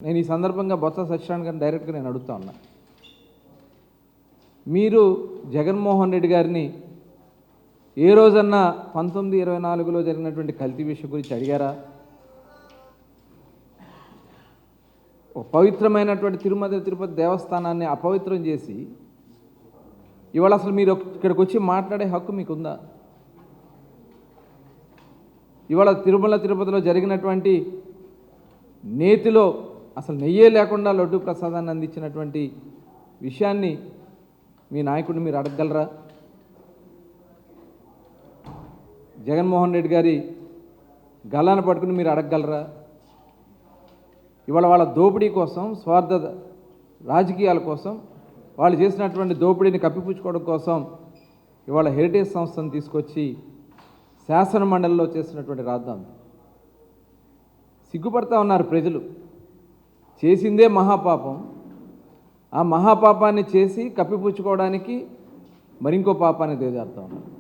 నేను ఈ సందర్భంగా బొత్స సత్యనారాయణ గారిని డైరెక్ట్గా నేను అడుగుతా ఉన్నా. మీరు జగన్మోహన్ రెడ్డి గారిని ఏ రోజన్నా 1924లో జరిగినటువంటి కల్తీ విషయం గురించి అడిగారా? పవిత్రమైనటువంటి తిరుమల తిరుపతి దేవస్థానాన్ని అపవిత్రం చేసి ఇవాళ అసలు మీరు ఇక్కడికి వచ్చి మాట్లాడే హక్కు మీకుందా? ఇవాళ తిరుమల తిరుపతిలో జరిగినటువంటి నేతిలో అసలు నెయ్యే లేకుండా లడ్డు ప్రసాదాన్ని అందించినటువంటి విషయాన్ని మీ నాయకుడిని మీరు అడగగలరా? జగన్మోహన్ రెడ్డి గారి గల్లాన్ని పట్టుకుని మీరు అడగగలరా? ఇవాళ వాళ్ళ దోపిడీ కోసం, స్వార్థ రాజకీయాల కోసం, వాళ్ళు చేసినటువంటి దోపిడీని కప్పిపుచ్చుకోవడం కోసం ఇవాళ హెరిటేజ్ సంస్థను తీసుకొచ్చి శాసన మండలిలో చేసినటువంటి రాద్దాం. సిగ్గుపడతా ఉన్నారు ప్రజలు. చేసిందే మహాపాపం. ఆ మహాపాపాన్ని చేసి కప్పిపుచ్చుకోవడానికి మరింకో పాపాన్ని దిగజారుతా ఉన్నారు.